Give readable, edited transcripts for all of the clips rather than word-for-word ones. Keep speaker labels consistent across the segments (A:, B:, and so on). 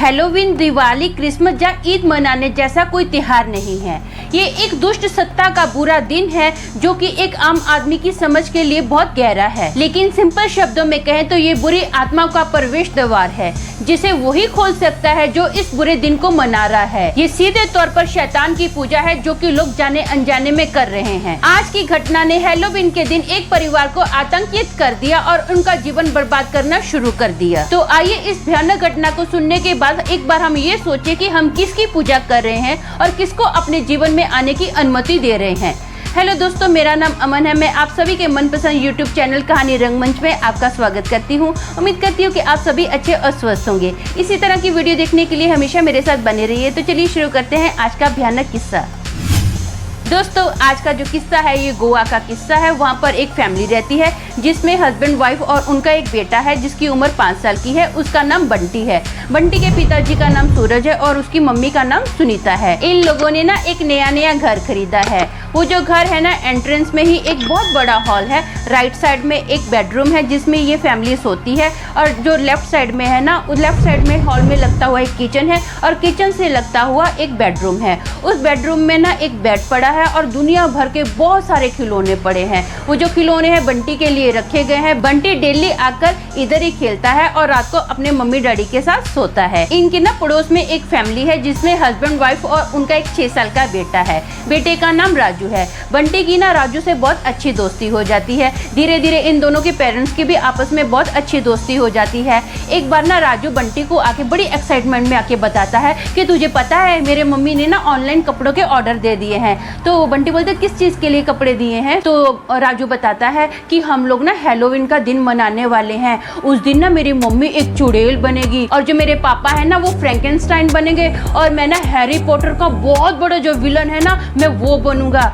A: Halloween Diwali, Christmas या ईद मनाने जैसा कोई त्योहार नहीं है। ये एक दुष्ट सत्ता का बुरा दिन है जो कि एक आम आदमी की समझ के लिए बहुत गहरा है। लेकिन सिंपल शब्दों में कहें तो ये बुरी आत्मा का प्रवेश द्वार है जिसे वही खोल सकता है जो इस बुरे दिन को मना रहा है। ये सीधे तौर पर शैतान की पूजा है जो कि लोग जाने अनजाने में कर रहे हैं। आज की घटना ने हैलोवीन के दिन एक परिवार को आतंकित कर दिया और उनका जीवन बर्बाद करना शुरू कर दिया। तो आइए इस भयानक घटना को सुनने के बाद एक बार हम ये सोचें कि हम किसकी पूजा कर रहे हैं और किसको अपने जीवन में आने की अनुमति दे रहे हैं। हेलो दोस्तों, मेरा नाम अमन है। मैं आप सभी के मनपसंद YouTube चैनल कहानी रंगमंच में आपका स्वागत करती हूं। उम्मीद करती हूं कि आप सभी अच्छे और स्वस्थ होंगे। इसी तरह की वीडियो देखने के लिए हमेशा मेरे साथ बने रहिए। तो चलिए शुरू करते हैं आज का भयानक किस्सा। दोस्तों, आज का जो किस्सा है ये गोवा का किस्सा है। वहाँ पर एक फैमिली रहती है जिसमें हस्बैंड वाइफ और उनका एक बेटा है जिसकी उम्र 5 साल की है। उसका नाम बंटी है। बंटी के पिताजी का नाम सूरज है और उसकी मम्मी का नाम सुनीता है। इन लोगों ने ना एक नया घर खरीदा है। वो जो घर है ना, एंट्रेंस में ही एक बहुत बड़ा हॉल है। राइट साइड में एक बेडरूम है जिसमें ये फैमिली सोती है और जो लेफ्ट साइड में है ना, उस लेफ्ट साइड में हॉल में लगता हुआ एक किचन है और किचन से लगता हुआ एक बेडरूम है। उस बेडरूम में ना एक बेड पड़ा है और दुनिया भर के बहुत सारे खिलौने पड़े हैं। वो जो खिलौने हैं बंटी के लिए रखे गए हैं। बंटी डेली आकर इधर ही खेलता है और रात को अपने मम्मी डैडी के साथ सोता है। इनके ना पड़ोस में एक फैमिली है जिसमें हस्बैंड वाइफ और उनका एक 6 साल का बेटा है। बेटे का नाम राजू है। बंटी की ना राजू से बहुत अच्छी दोस्ती हो जाती है। धीरे धीरे इन दोनों के पेरेंट्स की भी आपस में बहुत अच्छी दोस्ती हो जाती है। एक बार ना राजू बंटी को आके बड़ी एक्साइटमेंट में आके बताता है कि तुझे पता है मेरे मम्मी ने ना ऑनलाइन कपड़ों के ऑर्डर दे दिए हैं। तो बंटी बोलते किस चीज के लिए कपड़े दिए हैं? तो राजू बताता है कि हम लोग ना हैलोवीन का दिन मनाने वाले हैं। उस दिन ना मेरी मम्मी एक चुड़ैल बनेगी और जो मेरे पापा है ना वो फ्रैंकेनस्टाइन बनेंगे और मैं ना हैरी पॉटर का बहुत बड़ा जो विलन है ना मैं वो बनूंगा।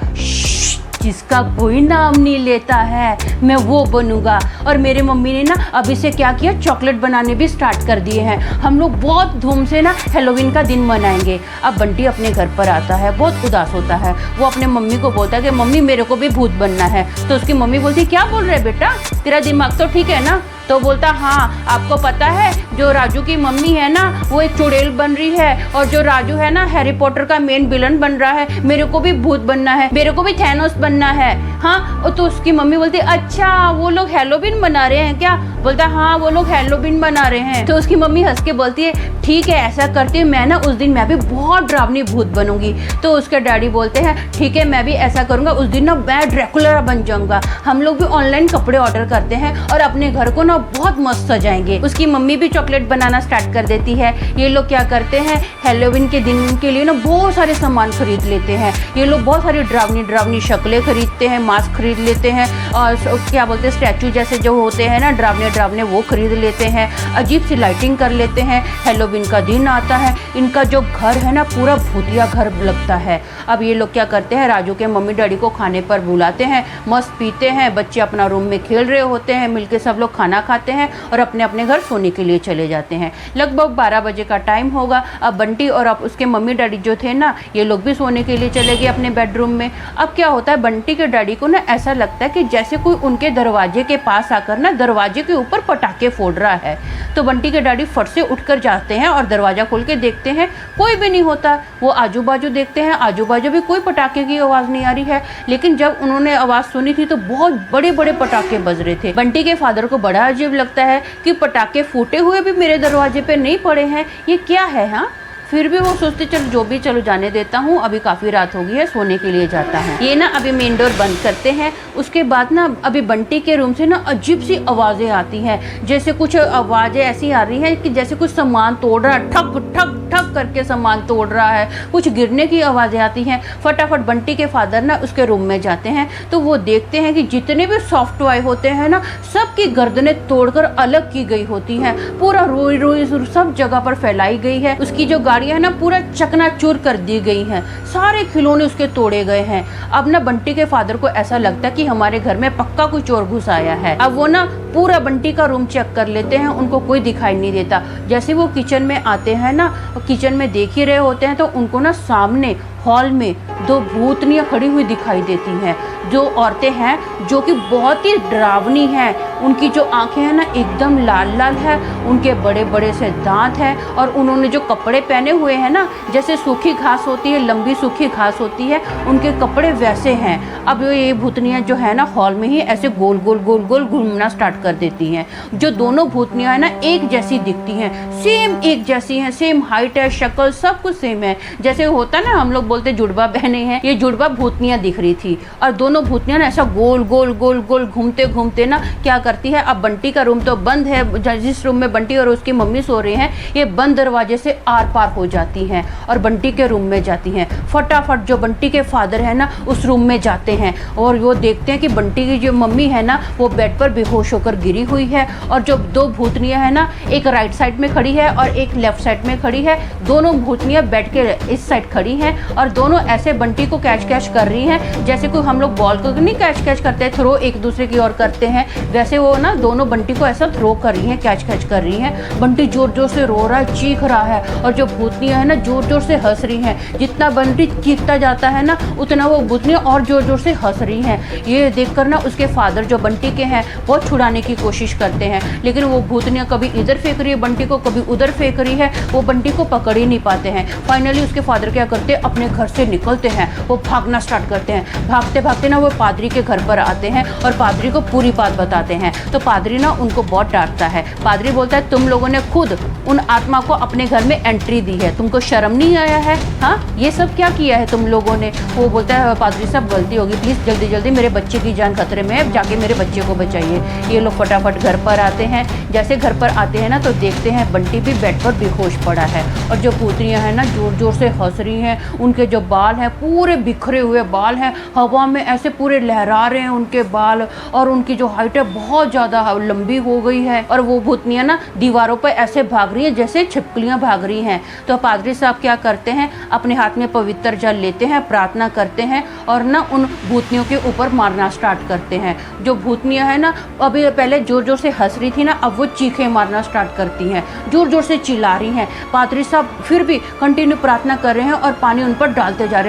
A: जिसका कोई नाम नहीं लेता है मैं वो बनूंगा। और मेरे मम्मी ने ना अभी से क्या किया, चॉकलेट बनाने भी स्टार्ट कर दिए हैं। हम लोग बहुत धूम से ना हैलोवीन का दिन मनाएंगे। अब बंटी अपने घर पर आता है, बहुत उदास होता है। वो अपने मम्मी को बोलता है कि मम्मी मेरे को भी भूत बनना है। तो उसकी मम्मी बोलती क्या बोल रहे बेटा, तेरा दिमाग तो ठीक है ना? तो बोलता हाँ, आपको पता है जो राजू की मम्मी है ना वो एक चुड़ैल बन रही है और जो राजू है ना हैरी पॉटर का मेन विलन बन रहा है। मेरे को भी भूत बनना है, मेरे को भी थैनोस बनना है। हाँ, तो उसकी मम्मी बोलती अच्छा वो लोग हैलोवीन मना रहे हैं क्या? बोलता हाँ वो लोग हैलोवीन मना रहे हैं। तो उसकी मम्मी हंस के बोलती है ठीक है ऐसा करती हूँ, मैं ना उस दिन मैं भी बहुत डरावनी भूत बनूंगी। तो उसके डैडी बोलते हैं ठीक है मैं भी ऐसा करूंगा, उस दिन ना मैं ड्रैकुला बन जाऊंगा। हम लोग भी ऑनलाइन कपड़े ऑर्डर करते हैं और अपने घर को ना बहुत मस्त सजाएंगे। उसकी मम्मी भी चॉकलेट बनाना स्टार्ट कर देती है। ये लोग क्या करते हैं, हैलोवीन के दिन के लिए ना बहुत सारे सामान खरीद लेते हैं। ये लोग बहुत सारी डरावनी शक्लें खरीदते हैं, मास्क खरीद लेते हैं और क्या बोलते हैं स्टैचू जैसे जो होते हैं ना डरावने वो खरीद लेते हैं। अजीब सी लाइटिंग कर लेते हैं। हैलोवीन का दिन आता है, इनका जो घर है ना पूरा भूतिया घर लगता है। अब ये लोग क्या करते हैं, राजू के मम्मी डैडी को खाने पर बुलाते हैं, मस्त पीते हैं, बच्चे अपना रूम में खेल रहे होते हैं, मिलके सब लोग खाना खाते हैं और अपने अपने घर सोने के लिए चले जाते हैं। लगभग 12 बजे का टाइम होगा। अब बंटी और अब उसके मम्मी डैडी जो थे ना ये लोग भी सोने के लिए चले गए अपने बेडरूम में। अब क्या होता है, बंटी के डैडी को ना ऐसा लगता है कि जैसे कोई उनके दरवाजे के पास आकर ना दरवाजे के ऊपर पटाखे फोड़ रहा है। तो बंटी के डैडी फट से उठकर जाते हैं और दरवाजा खोल के देखते हैं कोई भी नहीं होता। वो आजू बाजू देखते हैं, आजू बाजू भी कोई पटाखे की आवाज़ नहीं आ रही है। लेकिन जब उन्होंने आवाज़ सुनी थी तो बहुत बड़े बड़े पटाखे बज रहे थे। बंटी के फादर को बड़ा अजीब लगता है कि पटाखे फूटे हुए भी मेरे दरवाजे पे नहीं पड़े हैं, ये क्या है? हाँ, फिर भी वो सोचते चलो जो भी, चलो जाने देता हूँ, अभी काफ़ी रात हो गई है, सोने के लिए जाता है। ये ना अभी मेन डोर बंद करते हैं। उसके बाद ना अभी बंटी के रूम से ना अजीब सी आवाज़ें आती हैं, जैसे कुछ आवाज़ें ऐसी आ रही हैं कि जैसे कुछ सामान तोड़ रहा है, ठक ठक ठक करके सामान तोड़ रहा है, कुछ गिरने की आवाज़ें आती हैं। फटाफट बंटी के फादर ना उसके रूम में जाते हैं तो वो देखते हैं कि जितने भी सॉफ्ट टॉय होते हैं ना सबकी गर्दनें तोड़कर अलग की गई होती हैं। पूरा रोई सब जगह पर फैलाई गई है। उसकी जो गाड़ियां ना पूरा चकनाचूर कर दी गई हैं। सारे खिलौने उसके तोड़े गए हैं। अब ना बंटी के फादर को ऐसा लगता है कि हमारे घर में पक्का कोई चोर घुस आया है। अब वो ना पूरा बंटी का रूम चेक कर लेते हैं, उनको कोई दिखाई नहीं देता। जैसे वो किचन में आते हैं ना, किचन में देख ही रहे होते हैं तो उनको ना सामने हॉल में 2 भूतनियाँ खड़ी हुई दिखाई देती हैं। जो औरतें हैं जो कि बहुत ही डरावनी हैं। उनकी जो आंखें हैं ना एकदम लाल लाल है, उनके बड़े बड़े से दांत हैं और उन्होंने जो कपड़े पहने हुए हैं ना, जैसे सूखी घास होती है, लंबी सूखी घास होती है, उनके कपड़े वैसे हैं। अब ये भूतनियाँ जो है ना हॉल में ही ऐसे गोल गोल गोल गोल घूमना स्टार्ट कर देती हैं। जो दोनों भूतनियाँ हैं ना एक जैसी दिखती हैं, सेम एक जैसी हैं, सेम हाइट है, शक्ल सब कुछ सेम है। जैसे होता ना हम लोग बोलते जुड़वा बहने हैं, ये जुड़वा भूतनियाँ दिख रही थी। और दोनों भूतनियाँ ना ऐसा गोल गोल गोल गोल घूमते घूमते ना क्या करती है, अब बंटी का रूम तो बंद है, जिस रूम में बंटी और उसकी मम्मी सो रहे हैं, ये बंद दरवाजे से आर पार हो जाती हैं और बंटी के रूम में जाती हैं। फटाफट जो बंटी के फादर है ना उस रूम में जाते हैं और वो देखते हैं कि बंटी की जो मम्मी है ना वो बेड पर बेहोश होकर गिरी हुई है। और जो दो भूतनियाँ है ना, एक राइट साइड में खड़ी है और एक लेफ्ट साइड में खड़ी है। दोनों भूतनियाँ बेड के इस साइड खड़ी हैं और दोनों ऐसे बंटी को कैच कैच कर रही हैं, जैसे कोई हम लोग बॉल को नहीं कैच कैच करते हैं, थ्रो एक दूसरे की ओर करते हैं, वैसे वो ना दोनों बंटी को ऐसा थ्रो कर रही हैं, कैच कैच कर रही हैं। बंटी जोर जोर से रो रहा है, चीख रहा है और जो भूतनियाँ है ना जोर जोर से हंस रही हैं। जितना बंटी चीखता जाता है ना उतना वो भूतनियाँ और जोर जोर से हंस रही हैं। ये देखकर ना उसके फादर जो बंटी के हैं वो छुड़ाने की कोशिश करते हैं, लेकिन वो भूतनियाँ कभी इधर फेंक रही है बंटी को, कभी उधर फेंक रही है, वो बंटी को पकड़ ही नहीं पाते हैं। फाइनली उसके फादर क्या करते हैं, अपने घर से निकलते हैं, वो भागना स्टार्ट करते हैं। भागते भागते ना वो पादरी के घर पर आते हैं और पादरी को पूरी बात बताते हैं। तो पादरी ना उनको बहुत डांटता है। पादरी बोलता है तुम लोगों ने खुद उन आत्मा को अपने घर में एंट्री दी है, तुमको शर्म नहीं आया है? हाँ, ये सब क्या किया है तुम लोगों ने? वो बोलता है पादरी साहब गलती होगी, प्लीज़ जल्दी जल्दी, मेरे बच्चे की जान खतरे में है, जाके मेरे बच्चे को बचाइए। ये लोग फटाफट घर पर आते हैं। जैसे घर पर आते हैं ना तो देखते हैं बंटी भी बेड पर बेहोश पड़ा है और जो भूतनियाँ हैं ना जोर जोर से हंस रही हैं। उनके जो बाल हैं पूरे बिखरे हुए बाल हैं, हवा में ऐसे पूरे लहरा रहे हैं उनके बाल, और उनकी जो हाइट है बहुत ज़्यादा लंबी हो गई है। और वो भूतनियाँ ना दीवारों पर ऐसे भाग रही हैं जैसे छिपकलियाँ भाग रही हैं। तो पादरी साहब क्या करते हैं, अपने हाथ में पवित्र जल लेते हैं, प्रार्थना करते हैं और ना उन भूतनियों के ऊपर मारना स्टार्ट करते हैं। जो भूतनियाँ हैं ना अभी पहले जोर जोर से हंस रही थी ना, अब वो चीखें मारना स्टार्ट करती हैं, जोर जोर से चिल्ला रही हैं। पादरी साहब फिर भी कंटिन्यू प्रार्थना कर रहे हैं और पानी उन पर डालते जा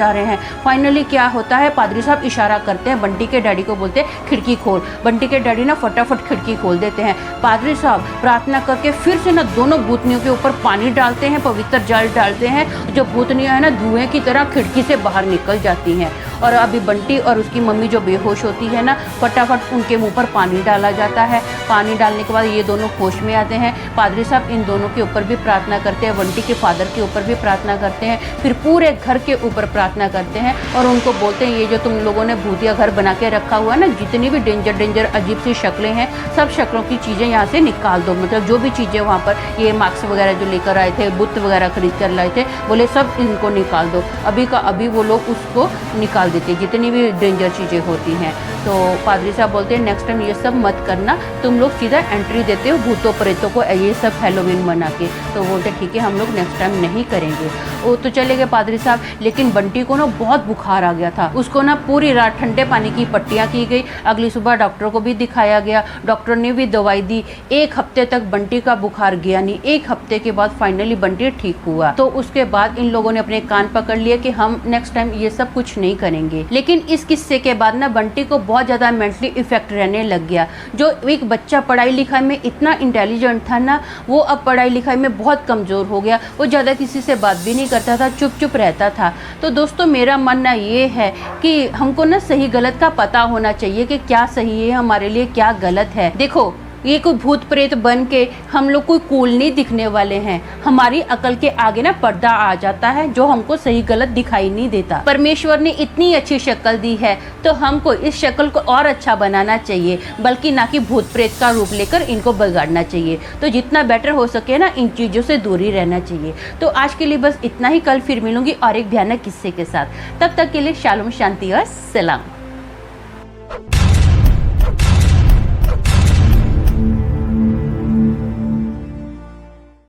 A: रहे हैं। फाइनली क्या होता है, पादरी साहब इशारा करते हैं, बंटी के डैडी को बोलते हैं खिड़की खोल। बंटी के डैडी ना फटाफट खिड़की खोल देते हैं। पादरी साहब प्रार्थना करके फिर से ना दोनों भूतनियों के ऊपर पानी डालते हैं, पवित्र जल डालते हैं। जो भूतनियाँ है ना धुएं की तरह खिड़की से बाहर निकल जाती हैं। और अभी बंटी और उसकी मम्मी जो बेहोश होती है ना, फटाफट उनके मुंह पर पानी डाला जाता है। पानी डालने के बाद ये दोनों होश में आते हैं। पादरी साहब इन दोनों के ऊपर भी प्रार्थना करते हैं, बंटी के फादर के ऊपर भी प्रार्थना करते हैं, फिर पूरे घर के ऊपर प्रार्थना करते हैं और उनको बोलते हैं ये जो तुम लोगों ने भूतिया घर बना के रखा हुआ है ना, जितनी भी डेंजर अजीब सी शक्लें हैं, सब शक्लों की चीज़ें यहाँ से निकाल दो। मतलब जो भी चीज़ें वहाँ पर ये मास्क वगैरह जो लेकर आए थे, बुत वगैरह खरीद कर लाए थे, बोले सब इनको निकाल दो। अभी का अभी वो लोग उसको निकाल देते हैं, जितनी भी डेंजर चीज़ें होती हैं। तो पादरी साहब बोलते हैं नेक्स्ट टाइम ये सब मत करना, तुम लोग सीधा एंट्री देते हो भूतों प्रेतों को ये सब हैलोवीन मना के। तो बोलते ठीक है हम लोग नेक्स्ट टाइम नहीं करेंगे। वो तो चले गए पादरी साहब, लेकिन बंटी को ना बहुत बुखार आ गया था। उसको ना पूरी रात ठंडे पानी की पट्टियाँ की गई। अगली सुबह डॉक्टर को भी दिखाया गया, डॉक्टर ने भी दवाई दी। 1 हफ्ते तक बंटी का बुखार गया नहीं। 1 हफ्ते के बाद फाइनली बंटी ठीक हुआ। तो उसके बाद इन लोगों ने अपने कान पकड़ लिए कि हम नेक्स्ट टाइम ये सब कुछ नहीं करेंगे। लेकिन इस किस्से के बाद ना बंटी को बहुत ज़्यादा मेंटली इफेक्ट रहने लग गया। जो एक बच्चा पढ़ाई लिखाई में इतना इंटेलिजेंट था ना, वो अब पढ़ाई लिखाई में बहुत कमज़ोर हो गया। वो ज़्यादा किसी से बात भी नहीं करता था, चुप चुप रहता था। तो दोस्तों मेरा मानना ये है कि हमको ना सही गलत का पता होना चाहिए कि क्या सही है हमारे लिए, क्या गलत है। देखो ये कोई भूत प्रेत बन के हम लोग कोई कूल नहीं दिखने वाले हैं। हमारी अकल के आगे ना पर्दा आ जाता है जो हमको सही गलत दिखाई नहीं देता। परमेश्वर ने इतनी अच्छी शक्ल दी है तो हमको इस शक्ल को और अच्छा बनाना चाहिए, बल्कि ना कि भूत प्रेत का रूप लेकर इनको बिगाड़ना चाहिए। तो जितना बेटर हो सके ना इन चीज़ों से दूरी रहना चाहिए। तो आज के लिए बस इतना ही, कल फिर मिलूंगी और एक भयानक किस्से के साथ। तब तक के लिए शालोम, शांति और सलाम।